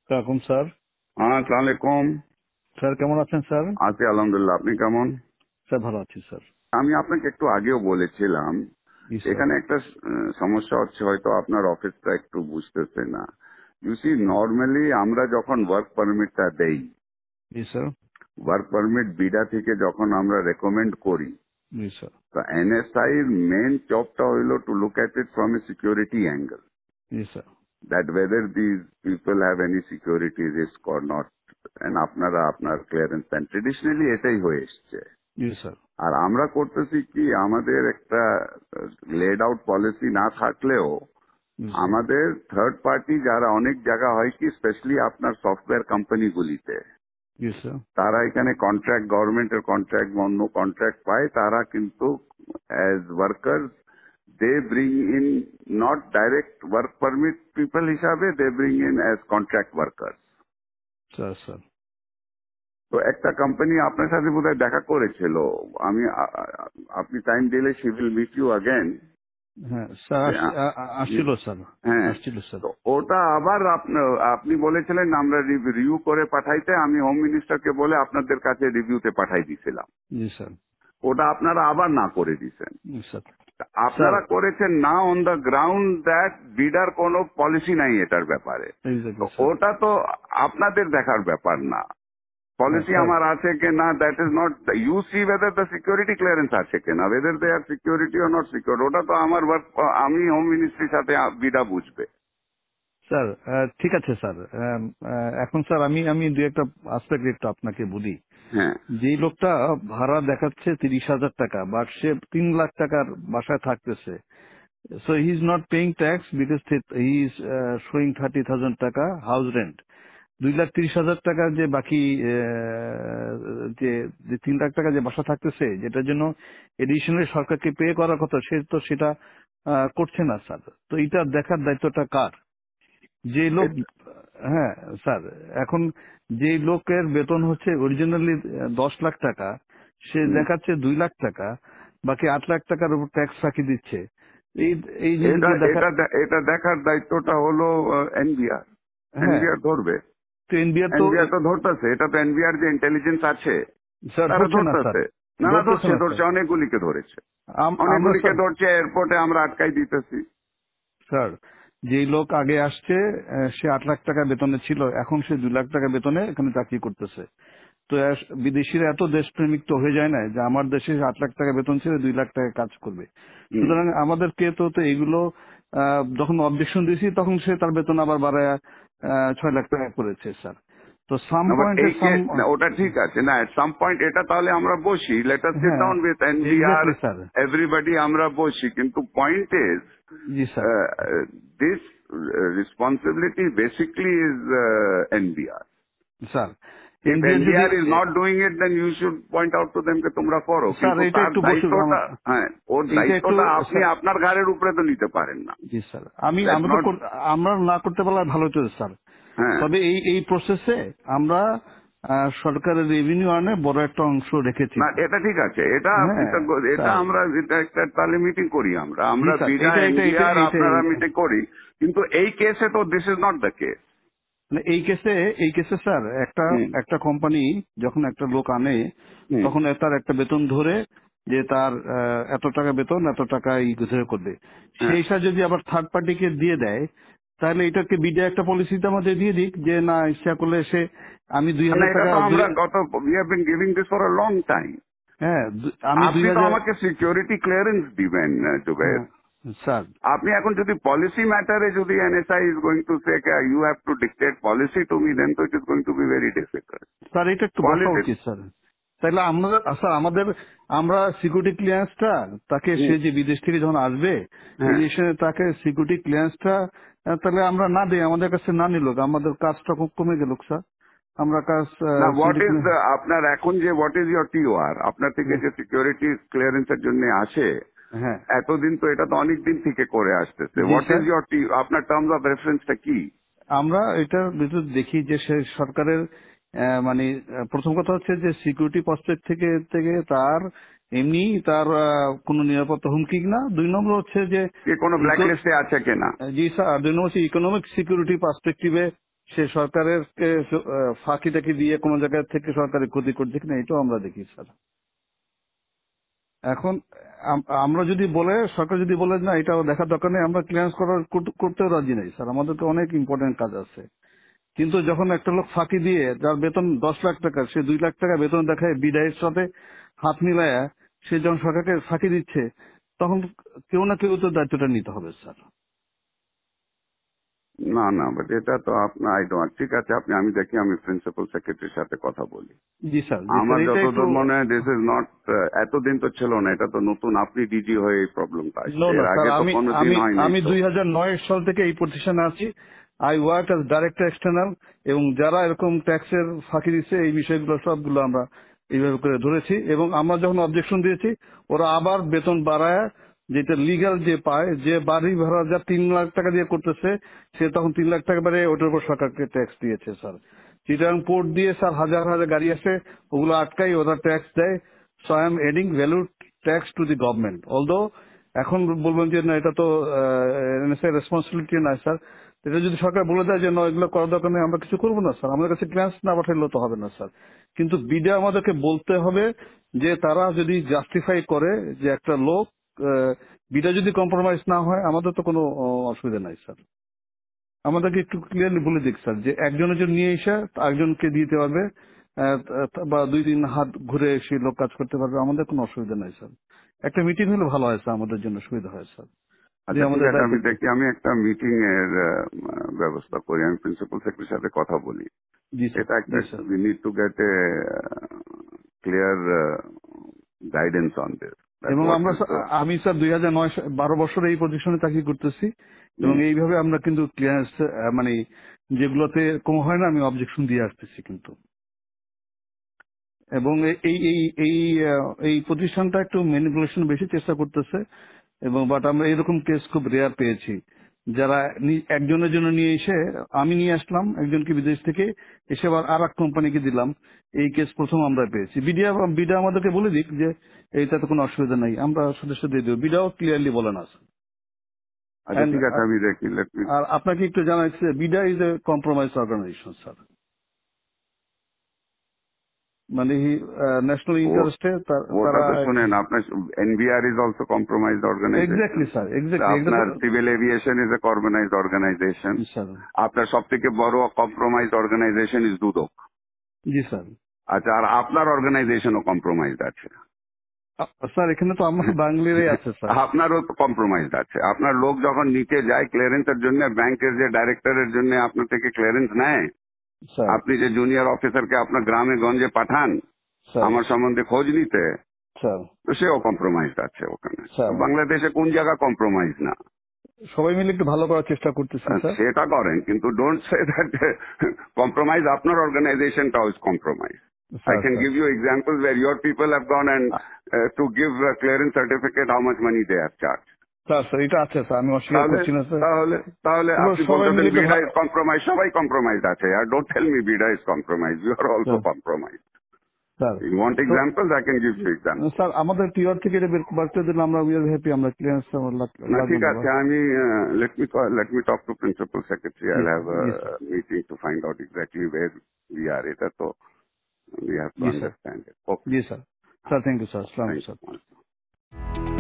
আসসালাম স্যার। হ্যাঁ, আসসালামু আলাইকুম। স্যার কেমন আছেন স্যার? আছি আলহামদুলিল্লাহ। আপনি কেমন? স্যার ভালো আছি স্যার। আমি আপনাকে একটু আগেও বলেছিলাম, জি স্যার। এখানে একটা সমস্যা হচ্ছে, হয়তো আপনার অফিসটা একটু বুঝতেছে না। ইউ সি, নর্মালি আমরা যখন ওয়ার্ক পারমিটটা দেই, জি স্যার। ওয়ার্ক পারমিট বিডা থেকে যখন আমরা রেকমেন্ড করি, জি স্যার। তো এনএসআই এর মেন জবটা হইলো to look at it from a security angle, G sir. that whether these people have any security risk or not, and আপনারা আপনার ক্লিয়ারেন্স দেন। ট্রেডিশনালি এটাই হয়ে এসছে। জি স্যার। আর আমরা করতেছি কি, আমাদের একটা লেড আউট পলিসি না থাকলেও জি স্যার। আমাদের থার্ড পার্টি যারা অনেক জায়গা হয় কি, স্পেশালি আপনার সফটওয়্যার কোম্পানিগুলিতে, জি স্যার। তারা এখানে কন্ট্রাক্ট, গভর্নমেন্টের কন্ট্রাক্ট, অন্য কন্ট্রাক্ট পায়, তারা কিন্তু as workers they bring in not direct work permit people হিসাবে, they bring in as contract workers. Sir sir. তো একটা কোম্পানি আপনার সাথে বোধহয় দেখা করেছিল। আমি আপনি টাইম দিলে she will meet you again. হ্যাঁ স্যার, আসছিল স্যার। হ্যাঁ, আসছিল স্যার। তো ওটা আবার আপনি বলেছিলেন আমরা রিভিউ করে পাঠাইতে, আমি হোম মিনিস্টারকে বলে আপনাদের কাছে রিভিউতে পাঠাই দিয়েছিলাম। জি স্যার। ওটা আপনারা আবার না করে দিয়েছেন। জি স্যার। স্যার আপনারা করেছেন না অন দ্য গ্রাউন্ড দ্যাট বিডার কোনো পলিসি নাই এটার ব্যাপারে। তো এক্স্যাক্টলি স্যার। ওটা তো আপনাদের দেখার ব্যাপার না। হ্যাঁ পলিসি স্যার। আমার আছে কি না, that is not, you see whether the security clearance আছে কিনা, whether they are security or not secure, ওটা তো আমার ওয়ার্ক, আমি হোম মিনিস্ট্রির সাথে বিডা বুঝবে। স্যার ঠিক আছে স্যার। এখন স্যার আমি আমি দু একটা আসপেক্ট একটু আপনাকে বলি। হ্যাঁ, যেই লোকটা ভাড়া দেখাচ্ছে 30,000 টাকা, বাট সে 3 লাখ টাকার বাসায় থাকতেছে। So he's not paying tax because he is showing 30,000 টাকা house rent. 2,30,000 টাকার যে বাকি যে যে 3 লাখ টাকা যে বাসা থাকতেছে, যেটার জন্য এডিশনালি সরকারকে পে করার কথা, সে তো সেটা করছে না স্যার। তো এটা দেখার দায়িত্বটা কার? যে লোক, হ্যাঁ স্যার, এখন যে লোকের বেতন হচ্ছে অরিজিনালি 10 লাখ টাকা, সে দেখাচ্ছে 2 লাখ টাকা, বাকি 8 লাখ টাকার উপর ট্যাক্স ফাঁকি দিচ্ছে। এই এই এটা জিনিসগুলো দেখা। এটা এটা দেখার দায়িত্বটা হলো এনবিআর। হ্যাঁ, এনবিআর ধরবে। তো এনবিআর তো এনবিআর তো ধরতেছে, এটা তো এনবিআর যে ইন্টেলিজেন্স আছে স্যার তারা ধরছে না স্যার। ধরতেছে। না না, ধরতেছে ধরছে না স্যার। ধরছে, অনেকগুলিকে ধরেছে, আমরা অনেকগুলিকে স্যার, ধরছে, এয়ারপোর্টে আমরা আটকাই দিতেছি। স্যার যেই লোক আগে আসছে, সে 8 লাখ টাকা বেতনে ছিল, এখন সে 2 লাখ টাকা বেতনে এখানে চাকরি করতেছে। তো বিদেশিরা এত দেশপ্রেমিক তো হয়ে যায় না যে আমার দেশে 8 লাখ টাকা বেতন ছিল, 2 লাখ টাকা কাজ করবে। হুম। সুতরাং আমাদেরকে তো তো এগুলো যখন অবজেকশন দিয়েছি, তখন সে তার বেতন আবার বাড়ায় 6 লাখ টাকা করেছে স্যার। তো সাম না, বাট পয়েন্টে এই সাম। ওটা ঠিক আছে না, এট সাম পয়েন্ট এটা তাহলে আমরা বসি, লেট আস সিট হ্যাঁ down with NBR, exactly sir. Everybody আমরা বসি, কিন্তু point is G sir. This responsibility basically is NBR. Sir If NBR যদি, NBR is not doing it, then you should point out to them যে তোমরা করো, sir কিন্তু এটা তার একটু বসুক দায়িত্বটা, হ্যাঁ, ওর এইটা একটু দায়িত্বটা আপনি স্যার। আপনার ঘাড়ের উপরে তো নিতে পারেন না। জি স্যার, আমি দ্যাটস আমরা তো নট। আমরা না করতে পারলে ভালো হতো স্যার। হ্যাঁ, তবে এই এই প্রসেসে আমরা সরকারের রেভিনিউ আনে বড় একটা অংশ রেখেছি। না এটা ঠিক আছে, এটা হ্যাঁ এটা স্যার। আমরা, এটা একটা তাহলে মিটিং করি আমরা, জি আমরা স্যার, বিডা এটা এটা এটা এনবিআর এটা আপনারা মিটিং করি, কিন্তু এই কেসে তো this is not the case. মানে এই কেসে স্যার, একটা হুম, একটা কোম্পানি যখন একটা লোক আনে, হুম, তখন তার একটা বেতন ধরে যে তার এত টাকা বেতন, এত টাকা ধরে করবে। হ্যাঁ। সেইটা যদি আবার থার্ড পার্টিকে দিয়ে দেয়, তাহলে এটাকে বিডিআই একটা পলিসিতে আমাদের দিয়ে দিক যে না, ইচ্ছা করলে সে আমি দুই না, হাজার এটা টাকা তো আমরা we have been giving this for a long time. হ্যাঁ আমি আপনি তো 2,000। আমাকে সিকিউরিটি ক্লিয়ারেন্স দিবেন জুবের। হ্যাঁ স্যার। আপনি এখন যদি পলিসি ম্যাটারে যদি NSI is going to say you have to dictate policy to me, then তো it is going to be very difficult. Sir এটা একটু বসা পলিটিক্স। উচিত স্যার। তাহলে আমরা স্যার আমাদের আমরা সিকিউরিটি ক্লিয়ারেন্সটা তাকে, সে যে বিদেশ থেকে যখন আসবে, হ্যাঁ, বিদেশে তাকে সিকিউরিটি ক্লিয়ারেন্সটা তাহলে আমরা না দিই, আমাদের কাছে না নিল, আমাদের কাজটা খুব কমে গেল স্যার। আমরা কাজ না, হোয়াট সিকিউরিটি ইজ আপনার এখন যে হোয়াট ইজ ইয়োর টিওআর, আপনার থেকে যে সিকিউরিটি ক্লিয়ারেন্সের জন্য আসে, হ্যাঁ। এতদিন তো এটা তো অনেক দিন থেকে করে আসতেছে, জি হোয়াট ইজ স্যার, ইয়োর আপনার টার্মস অফ রেফারেন্সটা কি? আমরা এটার ভিতর দেখি যে সে সরকারের মানে প্রথম কথা হচ্ছে যে সিকিউরিটি পার্সপেক্ট থেকে থেকে তার এমনি তার কোনো নিরাপত্তা হুমকি না। 2 নম্বর হচ্ছে যে কোনো ব্ল্যাক লিস্টে আছে কিনা? জি স্যার, 2 নম্বর হচ্ছে ইকোনমিক সিকিউরিটি পার্সপেক্টিভে সে সরকারের ফাঁকি টাকি দিয়ে কোনো জায়গা থেকে সরকারের ক্ষতি করছে কিনা এটাও আমরা দেখি স্যার। এখন আমরা যদি বলে, সরকার যদি বলে না এটা দেখার দরকার নেই, আমরা ক্লিয়ারেন্স করতেও রাজি নেই স্যার, আমাদেরকে অনেক ইম্পর্টেন্ট কাজ আছে। কিন্তু যখন একটা লোক ফাঁকি দিয়ে, যার বেতন 10 লাখ টাকা, সে 2 লাখ টাকা বেতন দেখায় বিদায়ের সাথে হাত মিলায়া, সে যখন সরকারকে ফাঁকি দিচ্ছে, তখন কেউ না কেউ তো দায়িত্বটা নিতে হবে স্যার। না না, বাট এটা তো আপনার ঠিক আছে, আমি দেখি, আমি প্রিন্সিপাল সেক্রেটারির সাথে কথা বলি। জি স্যার, আমার যতদূর মনে হয় দিস ইজ নট, এতদিন তো ছিল না, এটা তো নতুন, আপনি ডিজি হয়ে এই প্রবলেমটা আসছে, এর আগে তো কোনোদিন হয়নি। আমি 2009 সাল থেকে এই প্রতিষ্ঠানে আছি। I work as director external, এবং যারা এরকম ট্যাক্সের ফাঁকি দিচ্ছে এই বিষয়গুলো সবগুলো আমরা এইভাবে করে ধরেছি, এবং আমরা যখন অবজেকশন দিয়েছি ওরা আবার বেতন বাড়ায়, যেটা লিগ্যাল যে পায়, যে বাড়ি ভাড়া যা 3 লাখ টাকা দিয়ে করতেছে, সে তখন 3 লাখ টাকা বাড়ে ওটার উপর সরকারকে ট্যাক্স দিয়েছে স্যার। চিটাগাং পোর্ট দিয়ে স্যার হাজার হাজার গাড়ি আসে, ওগুলো আটকাই, ওরা ট্যাক্স দেয়। So I am adding value tax to the government. Although এখন বলবেন যে না এটা তো এনএসআই রেসপন্সিবিলিটি না স্যার, এটা যদি সরকার বলে দেয় যে না এগুলো করার দরকার নেই, আমরা কিছু করবো না স্যার, আমাদের কাছে ক্লিয়ারেন্স না পাঠাইলেও তো হবে না স্যার। কিন্তু বিডা আমাদেরকে বলতে হবে যে তারা যদি জাস্টিফাই করে যে একটা লোক বিডা যদি কম্প্রোমাইজ না হয়, আমাদের তো কোনো অসুবিধা নাই স্যার। আমাদেরকে একটু ক্লিয়ারলি বলে দিক স্যার যে একজনের জন্য নিয়ে এসে আরেকজনকে দিতে পারবে, বা 2-3 হাত ঘুরে এসে লোক কাজ করতে পারবে, আমাদের কোনো অসুবিধা নাই স্যার। একটা মিটিং হলে ভালো হয় স্যার, আমাদের জন্য সুবিধা হয় স্যার। আচ্ছা ঠিক আছে, আমি দেখি, আমি একটা মিটিং এর ব্যবস্থা করি, আমি প্রিন্সিপাল সেক্রেটারির সাথে কথা বলি। এটা একটা, we need to get A clear guidance on this. এবং আমি স্যার 2009-12 বছর এই পজিশনে চাকরি করতেছি, এবং এইভাবে আমরা কিন্তু ক্লিয়ারেন্স মানে যেগুলোতে কম হয় না আমি অবজেকশন দিয়ে আসতেছি কিন্তু। এবং এই এই এই এই প্রতিষ্ঠানটা একটু ম্যানিপুলেশন বেশি চেষ্টা করতেছে, এবং বাট আমরা এরকম কেস খুব রেয়ার পেয়েছি, যারা একজনের জন্য নিয়ে এসে, আমি নিয়ে আসলাম একজনকে বিদেশ থেকে, এসে আবার আর এক কোম্পানিকে দিলাম, এই কেস প্রথম আমরা পেয়েছি। বিডা আমাদেরকে বলে দিক যে এইটাতে কোনো অসুবিধা নাই, আমরা সদস্য দিয়ে দেবো, বিডাও ক্লিয়ারলি বলে না। আচ্ছা ঠিক আছে, আমি দেখি। আর আপনাকে একটু জানাচ্ছি, BIDA is a compromise organization sir, মানে ন্যাশনাল ইন্টারেস্টে তারা শুনেন, আপনার NBR is also compromised organization. Exactly sir, exactly. আপনার civil aviation is a compromised organization. আপনার সব থেকে বড় কম্প্রোমাইজড অর্গানাইজেশন ইজ দুদক। জি স্যার। আচ্ছা, আর আপনার অর্গানাইজেশনও কম্প্রোমাইজড আছে স্যার? এখানে তো আমার বাঙালিরাই আছে স্যার। আপনারও তো কম্প্রোমাইজড আছে। আপনার লোক যখন নিচে যায় ক্লিয়ারেন্সের জন্য, ব্যাংকের যে ডাইরেক্টরের জন্য আপনার থেকে ক্লিয়ারেন্স নেয়, আপনি যে জুনিয়র অফিসারকে আপনার গ্রামে গঞ্জে পাঠান আমার সম্বন্ধে খোঁজ নিতে, তো সেও কম্প্রোমাইজড আছে ওখানে। বাংলাদেশে কোন জায়গা কম্প্রোমাইজ না? সবাই মিলে একটু ভালো করার চেষ্টা করতেছি স্যার। সেটা করেন, কিন্তু ডোন্ট সে দ্যাট কম্প্রোমাইজ আপনার অর্গানাইজেশনটাও is compromise. I can give you examples where your people have gone and to give a clearance certificate, how much money they have charged. Sir এটা আছে স্যার, আমি অস্বীকার করছি না স্যার। তাহলে আপনি বলতেন বিডা ইজ কম্প্রোমাইজ, সবাই কম্প্রোমাইজ আছে। আর don't tell me BIDA is compromise, you are also compromise. Sir you want examples, I can give you example. Sir আমাদের টিআর থেকে এটা বাড়তে দিলে আমরা উই আর হ্যাপি, আমরা ক্লিয়ারেন্স ঠিক আছে। আমি let me talk to principal secretary. I'll have a meeting to find out exactly where we are. এটা তো we have to understand it. Okay. Yes, sir. Sir, thank you, sir. Assalamu alaikum, sir.